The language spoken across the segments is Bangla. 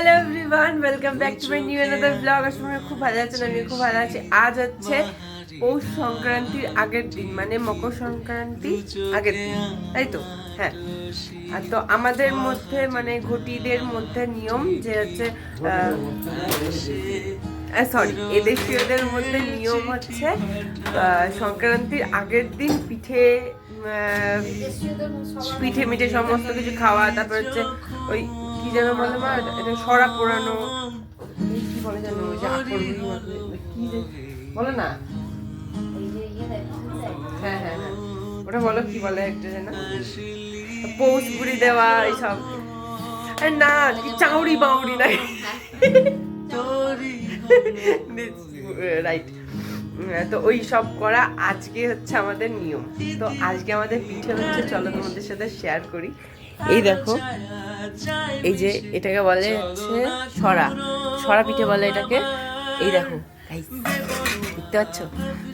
Hello everyone, welcome back to my new another blog. আসলে খুব ভালো আছেন, আমি খুব ভালো আছি। আজ হচ্ছে পৌষ সংক্রান্তির আগের দিন, মানে মকর সংক্রান্তি আগের দিন, তাই তো? হ্যাঁ। আর তো আমাদের মধ্যে মানে ঘটিদের মধ্যে নিয়ম যে হচ্ছে সরি, এদেশীয়দের মধ্যে নিয়ম হচ্ছে সংক্রান্তির আগের দিন পিঠে পিঠে মিঠে সমস্ত কিছু খাওয়া, তারপর হচ্ছে ওই কি যেন বলে মা, এটা সরা পোড়ানো, কি বলে জানো, ওই যে কি যে বলে না, হ্যাঁ হ্যাঁ হ্যাঁ, ওটা বলো কি বলে একটা যেন, পৌষ বুড়ি দেওয়া এইসব, না কি চাউড়ি বাউড়ি নাই, রাইট। তো ওই সব করা আজকে হচ্ছে আমাদের নিয়ম। তো আজকে আমাদের পিঠে হচ্ছে, চলো তোমাদের সাথে শেয়ার করি। এই দেখো, এই যে এটাকে বলে হচ্ছে সরা, সরা পিঠে বলে এটাকে। এই দেখো দেখতে পাচ্ছ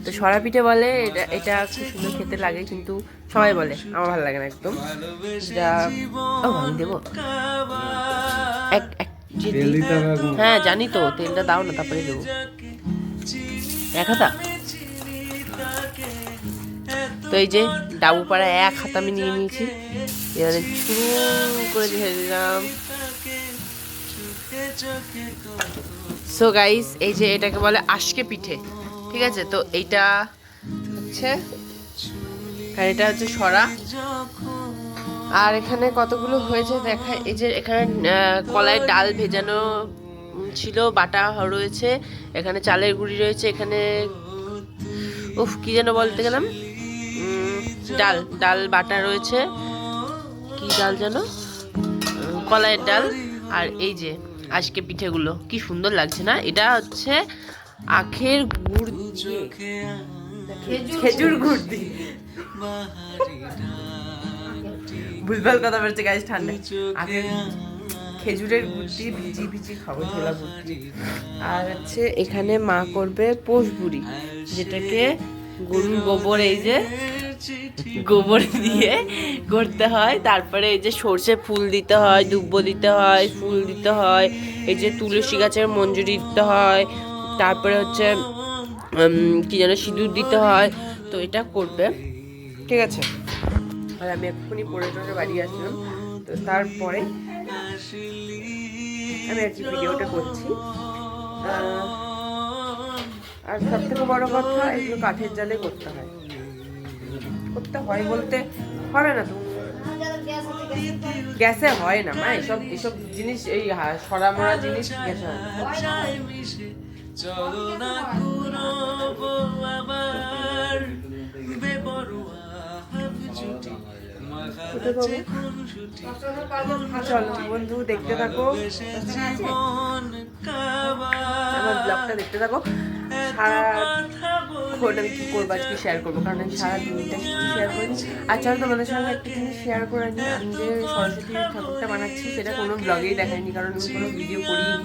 তো, সরা পিঠে বলে এটা। এটা খুব সুন্দর খেতে লাগে, কিন্তু সবাই বলে, আমার ভালো লাগে না একদম। যা আমি দেবো এক এক, হ্যাঁ জানি তো, তেলটা দাও না, তারপরে দেবো এক হাতা। তো এই যে ডাবু পাড়া এক হাতা আমি নিয়ে নিয়েছি, এবারে শুরু করে ঢেলে দিলাম। সো গাইস, এই যে এটাকে বলে আশকে পিঠে, ঠিক আছে? তো এইটা হচ্ছে, আর এটা হচ্ছে সরা। আর এখানে কতগুলো হয়েছে দেখা, এই যে এখানে কলায় ডাল ভেজানো ছিল, বাটা রয়েছে, এখানে চালের গুঁড়ি রয়েছে, এখানে উফ কি যেন বলতে গেলাম, ডাল ডাল বাটা রয়েছে, কি ডাল যেন, কলাইয়ের ডাল। আর এই যে আজকে পিঠেগুলো কি সুন্দর লাগছে না? এটা হচ্ছে আখের গুড়, খেজুর গুড় দিয়ে, ভুলভাল কথা বলছে গাইস, ঠান্ডা আখের খেজুরের গুড় দিয়ে ভিজি ভিজি খাবো, ছোলা গুড় দিয়ে। আর হচ্ছে এখানে মা করবে পোষ বুড়ি, যেটাকে গরুর গোবর, এই যে গোবর দিয়ে করতে হয়। তারপরে এই যে সর্ষে ফুল দিতে হয়, দুব্ব দিতে হয়, ফুল দিতে হয়, এই যে তুলসী গাছের মঞ্জুরি দিতে হয়, তারপরে হচ্ছে কি যেন সিঁদুর দিতে হয়। তো এটা করবে, ঠিক আছে? আর আমি এক্ষুনি পড়ে টরে বাড়ি আসলাম, তো তারপরে আমি আর কি ভিডিওটা করছি। আর সব থেকে বড় কথা, এগুলো কাঠের জালে করতে হয়, করতে হয় বলতে হবে না তো, গ্যাসে হয় না মা, এসব এসব জিনিস, এই সরা মরা জিনিস গ্যাসে হয় চলো বন্ধু, দেখতে থাকো আমার ব্লগটা, দেখতে থাকো। সারাক্ষণ আমি কি করবো আজকে শেয়ার করবো, কারণ আমি সারা দিনটা কিছু শেয়ার করি। আর চলো তোমাদের সঙ্গে একটা জিনিস শেয়ার করে নিই, আমি যে সরস্বতী ঠাকুরটা বানাচ্ছি সেটা কোনো ব্লগেই দেখাইনি, কারণ আমি কোনো ভিডিও করিনি।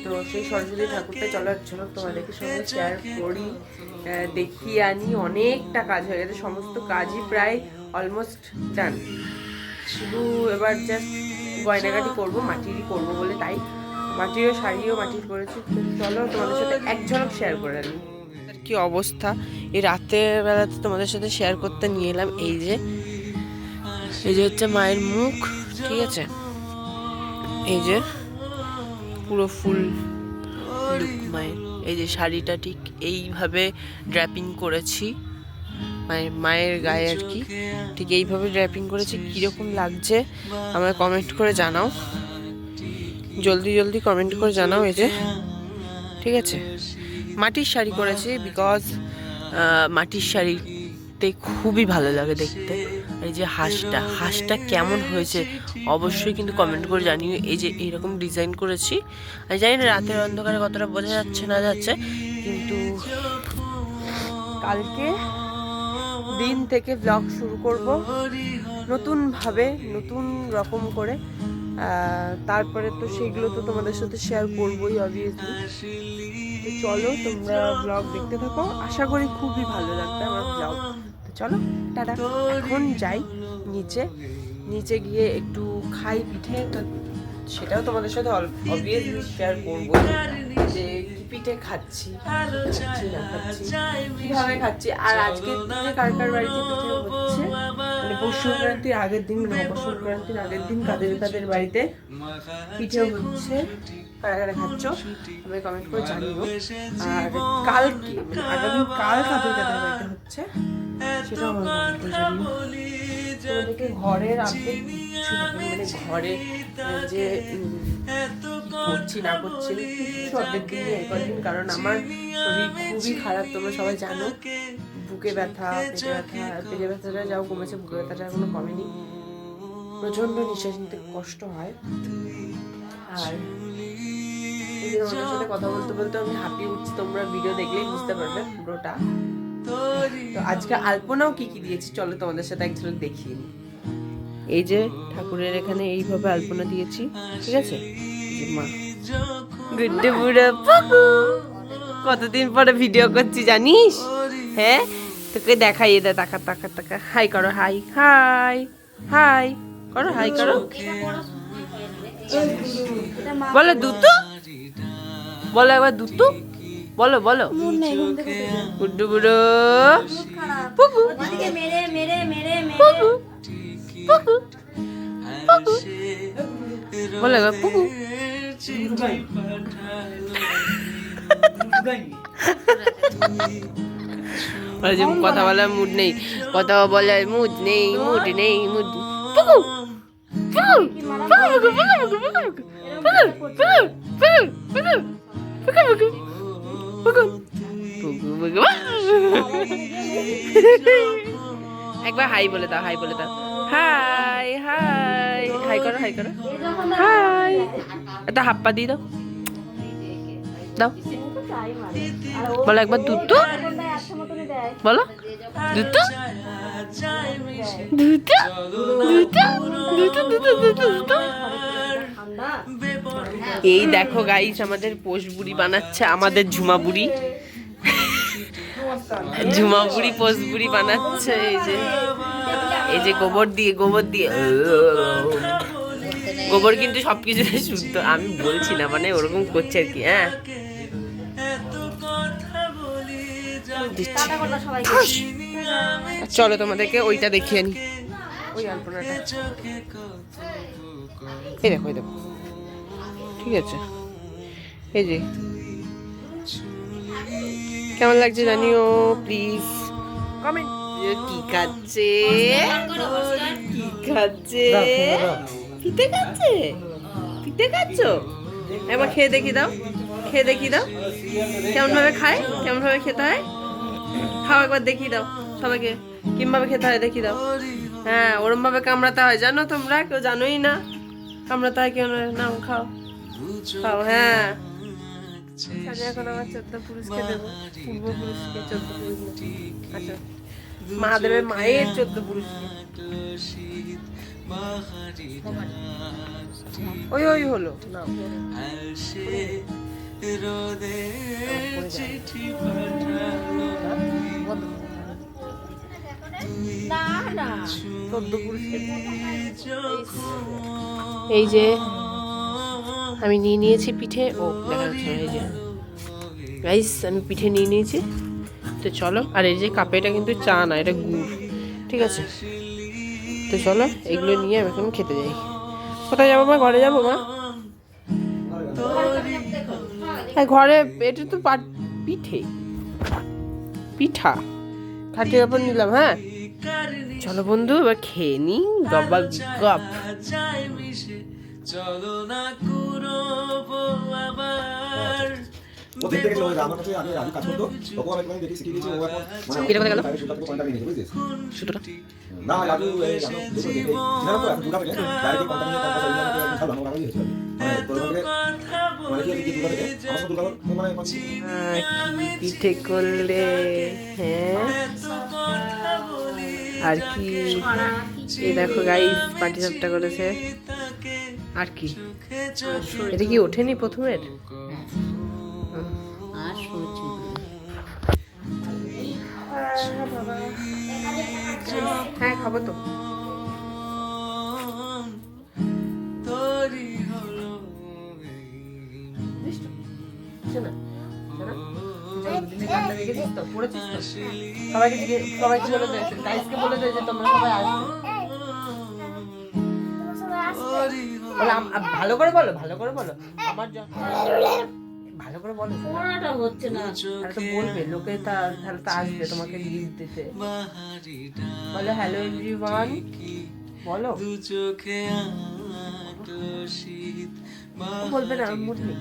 তো সেই সরস্বতী ঠাকুরটা চলো চলো তোমাদেরকে সঙ্গে শেয়ার করি, দেখিয়ে আনি। অনেকটা কাজ হয়ে গেছে, সমস্ত কাজই প্রায় অলমোস্ট ডান, শুধু এবার জাস্ট গয়নাগাটি করবো, মাটিরই করবো বলে, তাই মাটিরও শাড়িও মাটির করেছি। চলো তোমাদের সাথে এক ঝলক শেয়ার করে নিই কি অবস্থা। এই রাতের বেলাতে তোমাদের সাথে শেয়ার করতে নিয়ে এলাম। এই যে হচ্ছে মায়ের মুখ, ঠিক আছে? এই যে পুরো ফুল লুক মায়ের। এই যে শাড়িটা ঠিক এইভাবে ড্র্যাপিং করেছি মায়ের গায়ে আর কি, ঠিক এইভাবে ড্র্যাপিং করেছি। কীরকম লাগছে আমায় কমেন্ট করে জানাও, জলদি জলদি কমেন্ট করে জানাও। এই যে, ঠিক আছে, মাটির শাড়ি করেছি, বিকজ মাটির শাড়িতে খুবই ভালো লাগে দেখতে। এই যে হাঁসটা কেমন হয়েছে অবশ্যই কিন্তু কমেন্ট করে জানিও। এই যে এইরকম ডিজাইন করেছি, আমি জানি না রাতের অন্ধকারে কতটা বোঝা যাচ্ছে না যাচ্ছে, কিন্তু কালকে দিন থেকে ব্লগ শুরু করব নতুনভাবে, নতুন রকম করে। তারপরে তো সেগুলো তো তোমাদের সাথে শেয়ার করবোই অবভিয়াসলি। তো চলো তোমরা ব্লগ দেখতে থাকো, আশা করি খুবই ভালো লাগবে আমার ব্লগ। তো চলো টাটা, এখন যাই নিচে গিয়ে একটু খাই পিঠে। সেটাও তোমাদের সাথে অবভিয়াসলি শেয়ার করবো যে কি পিঠে খাচ্ছি না খাচ্ছি, কিভাবে খাচ্ছি। আর আজকে দিনে কার কার বাড়িতে পিঠে হচ্ছে, মানে পৌষ সংক্রান্তির আগের দিন, মকর সংক্রান্তির আগের দিন কাদের কাদের বাড়িতে পিঠে হচ্ছে, কারা কারা খাচ্ছ আমি কমেন্ট করে জানিও। আর কালকে মানে আগামী কাল কাদের কাদের বাড়িতে হচ্ছে সেটাও আমার কমেন্ট করে জানিও। তোমাদেরকে ঘরের আপডেট কিছু মানে ঘরে যে করছি না করছি কিছু আপডেট দিই এই কদিন, কারণ আমার শরীর খুবই খারাপ, তোমরা সবাই জানো। বুকে ব্যথা, পেটে ব্যথাটা যাও কমেছে, বুকে ব্যথাটা এখনো কমেনি, প্রচণ্ড নিঃশ্বাস নিতে কষ্ট হয়। আর এই যে তোমাদের সাথে কথা বলতে বলতে আমি হাঁপিয়ে উঠছি, তোমরা ভিডিও দেখলেই বুঝতে পারবে পুরোটা। তো আজকে আলপনাও কি কি দিয়েছি চলো তোমাদের সাথে এক ঝলক দেখিয়ে নিই। এই যে ঠাকুরের এখানে এইভাবে আলপনা দিয়েছি, ঠিক আছে। মা গুড্ডু বুড়ো কতদিন পরে ভিডিও করছি জানিস, হ্যাঁ তোকে দেখাই, দে টাকা টাকা টাকা হাই করো, হাই হাই হাই করো, হাই করো, বলো দুতু, বলো একবার দুতু, বলো বলো গুড্ডু বুড়ো পুকু পুকু পুকু পুকু, বলো একবার পুকু। কথা বলার মুড নেই, কথা বলার মুড নেই, মুড নেই, মুড পুকু একবার হাই বলে দাও, হাই বলে দাও, হাই হাই হাই করো, হাই করো, হাই। একটা হাপ্পা দিয়ে দাও, দাও, বলো একবার দুটো, বলো দুটো দুটো দুটো দুটো দুটো দুটো দুটো। এই দেখো গাইস আমাদের পোষ বুড়ি বানাচ্ছে, আমাদের ঝুমা বুড়ি, ঝুমা বুড়ি পোষ বুড়ি বানাচ্ছে। এই যে গোবর দিয়ে, গোবর দিয়ে, গোবর কিন্তু সবকিছু শুদ্ধ, আমি বলছি না, মানে ওরকম করছে আর কি। হ্যাঁ চলো তোমাদেরকে ওইটা দেখিয়ে নি, ওই আলপনাটা, এই দেখো, এই দেখো, ঠিক আছে। এই যে কেমন লাগছে জানিও প্লিজ কমেন্ট। কি খাচ্ছে, কি খাচ্ছে, পিঠে খাচ্ছে, পিঠে খাচ্ছ, একবার খেয়ে দেখি দাও, খেয়ে দেখি দাও কেমন ভাবে খায়, কেমন ভাবে খেতে হয়, খাও একবার দেখিয়ে দাও সবাইকে কিভাবে খেতে হয়, দেখিয়ে দাও। হ্যাঁ ওরম ভাবে কামড়াতে হয়, জানো তোমরা, কেউ জানোই না কামড়াতে হয় কেন, নাও খাও খাও। হ্যাঁ এখন আমার 14 পুরুষকে দেবো, পূর্বপুরুষকে 14 পুরুষ, আচ্ছা মহাদেবের মায়ের 14 পুরুষকে, ওই ওই হলো না এই যে আমি নিয়ে নিয়েছি পিঠে, ও দেখা যাচ্ছে না, এই যে গাইস আমি পিঠে নিয়ে নিয়েছি। তো চলো, আর এই যে কাপে এটা কিন্তু চা না, এটা গুড়, ঠিক আছে। তো চলো এগুলো নিয়ে আমি এখন খেতে যাই। কোথায় যাবো মা, ঘরে যাবো মা, হ্যাঁ ঘরে, এটা তো পিঠে পিঠা খাটির ওপর নিলাম। হ্যাঁ চলো বন্ধু এবার খেয়ে নি, গবা গপ। চলো না কুরবো আবার পিঠে করলে। হ্যাঁ আর কি, এই দেখো গাইস পাটি সাপটা করেছে। আর কি এটা কি ওঠেনি প্রথমের? হ্যাঁ খাবো তো। পড়েছিস তো? শোনা শোনা জন্মদিনে গানটা দেখেছিস তো? পড়েছিস তো? সবাইকে বলে দে, গাইসকে বলে দে যে তোমরা সবাই আসবে। বলো ভালো করে বলো, ভালো করে বলো। আমার ভালো করে বলো, পড়াটা হচ্ছে না। তাহলে তো বলবে লোকে, তাহলে তো আসবে তোমাকে গিফট দিতে। বলো হ্যালো এভরিওয়ান, বলো। বলবে না আমার মুড নেই,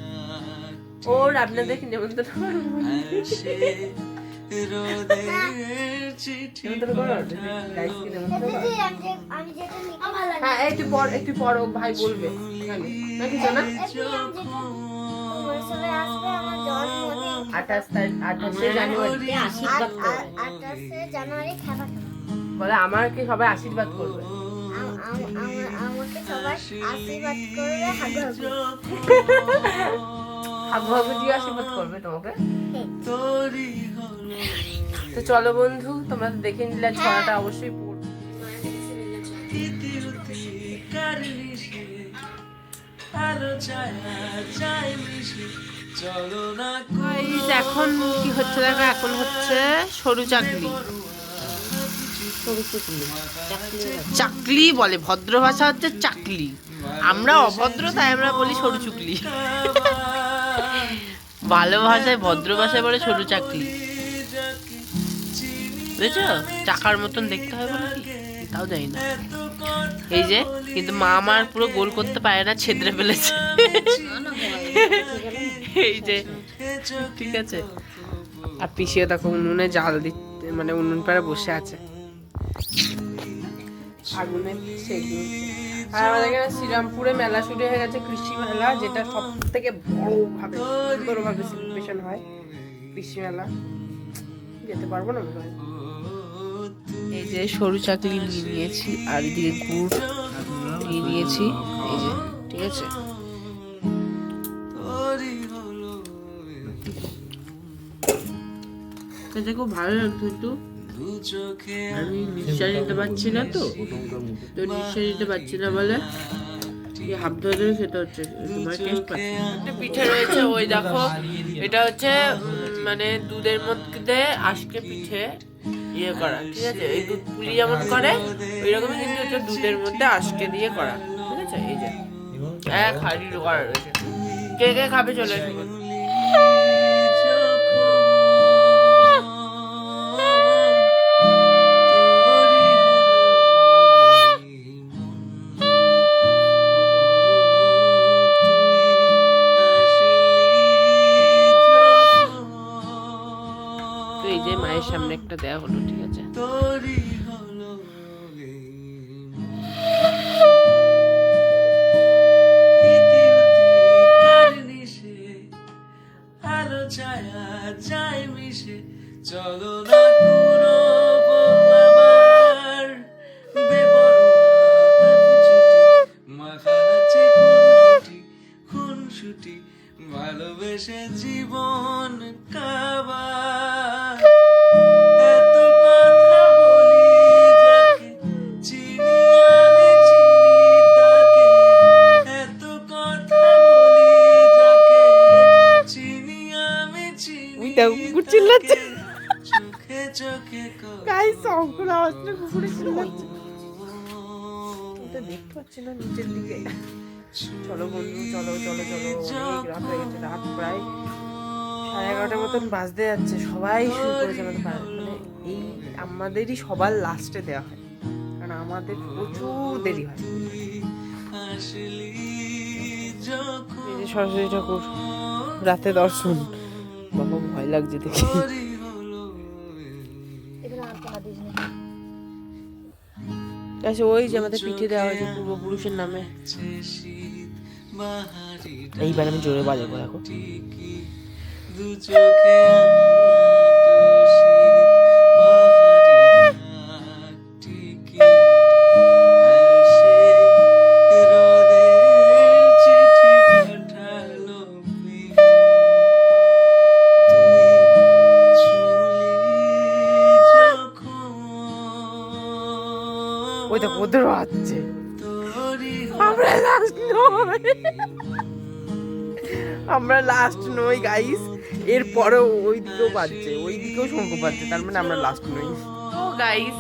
ওর আপনাদের নেমন্তন্ন হ্যাঁ একটু পর ভাই বলবে নাকি জানা। 28 জানুয়ারি বলে আমার কি সবাই আশীর্বাদ করবে, আমাকে সবাই আশীর্বাদ করবে, হাগু দিয়ে আশীর্বাদ করবে তোমাকে। তো চলো বন্ধু, তোমরা তো দেখে নিলে, ছড়াটা অবশ্যই পড়বে। এখন কি হচ্ছে দেখো, এখন হচ্ছে সরু চাকলি। চাকলি বলে, ভদ্র ভাষা হচ্ছে চাকলি, আমরা অভদ্র তাই আমরা বলি সরু চুকলি। ভালো ভাষায়, ভদ্র ভাষায় বলে সরু চাকলি, বুঝেছো? চাকার মতন দেখতে হয় বলে কি তাও জানি না। এই যে কিন্তু মা আমার পুরো গোল করতে পারে না, ছেদরে ফেলেছে। এই যে ঠিক আছে। আর পিছিয়ে দেখো উনুনে জাল দিতে, মানে উনুন পাড়ে বসে আছে, আগুনে সেগুলো। আর আমাদের এখানে শ্রীরামপুরে মেলা শুরু হয়ে গেছে, কৃষি মেলা, যেটা সব থেকে বড়ভাবে সেলিব্রেশন হয়। কৃষি মেলা যেতে পারবো না মনে হয়। এই যে সরু চাকলি নিয়ে নিয়েছি, আর এদিকে গুড় নিয়ে নিয়েছি, এই যে ঠিক আছে। খেতে খুব ভালো লাগতো, একটু আমি নিঃশ্বাস নিতে পারছি না, তো নিঃশ্বাস নিতে পারছি না বলে হাফ ধরে সেটা হচ্ছে একটা পিঠে রয়েছে। ওই দেখো, এটা হচ্ছে মানে দুধের মধ্যে আজকে পিঠে ইয়ে করা, ঠিক আছে? এই দুধ পুলি যেমন করে ওই রকমই, কিন্তু এটা দুধের মধ্যে আজকে দিয়ে করা, ঠিক আছে? এই যে এক হাড়ি করা রয়েছে। কে কে খাবে চলে আসবে। এই যে মায়ের সামনে একটা দেয়া হলো, ঠিক আছে? চলো না ভালোবেসে জীবন কাবার, এত কথা বলি যাকে চিনি আমি চিনি তাকে, এত কথা বলি যাকে চিনি আমি চিনি তাকে, চোখে চোখে গাইস অঙ্কুর আওয়াজটা কুকুরে চিল্লাচ্ছে, এটা দেখতে পাচ্ছি না নিচের দিকে। চলো বন্ধু, চলো চলো চলো, অনেক রাত হয়ে গেছে, রাত প্রায় 11:30 মতন বাজতে যাচ্ছে। সবাই শুরু করেছে আমাদের মানে এই আমাদেরই সবার লাস্টে দেওয়া হয়, কারণ আমাদের প্রচুর দেরি হয়। এই যে সরস্বতী ঠাকুর রাতে দর্শন, বাবা ভয় লাগছে দেখে। আচ্ছা, ওই যে আমাদের পিঠে দেওয়া হয়েছে পূর্বপুরুষের নামে। এইবার আমি জোরে বাজাবো, দেখো। ওই দেখো ওদেরও আছে, আমরা লাস্ট নয়, আমরা লাস্ট নই গাইস, এরপরেও ওই দিকেও বাজছে, ওই দিকেও শঙ্খ বাজছে, তার মানে আমরা লাস্ট নই। তো গাইস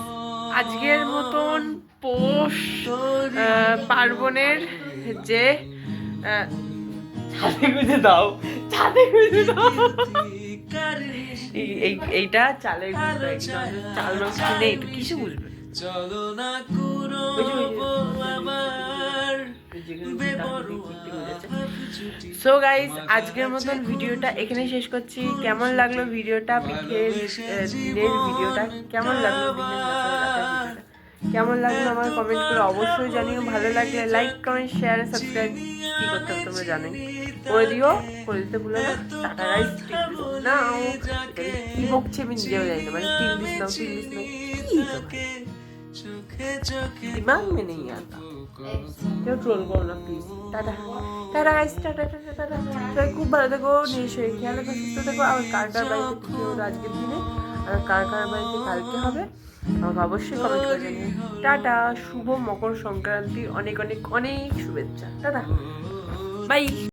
আজকের মতন পৌষ পার্বণের যে ছাদে গুঁজে দাও, ছাদে গুঁজে দাও, এইটা চালের গুঁড়ো, চাল মাছ নেই তো কিছু বুঝবে। সো গাইস আজকের মতন ভিডিওটা এখানে শেষ করছি। কেমন লাগলো ভিডিওটা, পিঠের দিনের ভিডিওটা কেমন লাগলো, কেমন লাগলো আমার কমেন্ট করে অবশ্যই জানিও। ভালো লাগলে লাইক কমেন্ট শেয়ার সাবস্ক্রাইব কি করতে হবে তোমরা জানোই, করে দিও, করে দিতে ভুলো না। টাটা গাইস, নাও কি বকছে আমি নিজেও জানি না, মানে till this now, till this now কি দিমাগ মে নেই आता, কেউ ট্রোল করো না please. Tata tata guys, tata tata tata. সবাই খুব ভালো থেকো, নিশ্চয়ই খেয়াল রেখো, সুস্থ থেকো। আর কার কার বাড়িতে পিঠে হলো আজকের দিনে, আর কার কার বাড়িতে কালকে হবে আমাকে অবশ্যই কমেন্ট করে জানিও। টাটা, শুভ মকর সংক্রান্তি, অনেক অনেক অনেক শুভেচ্ছা। Tata bye.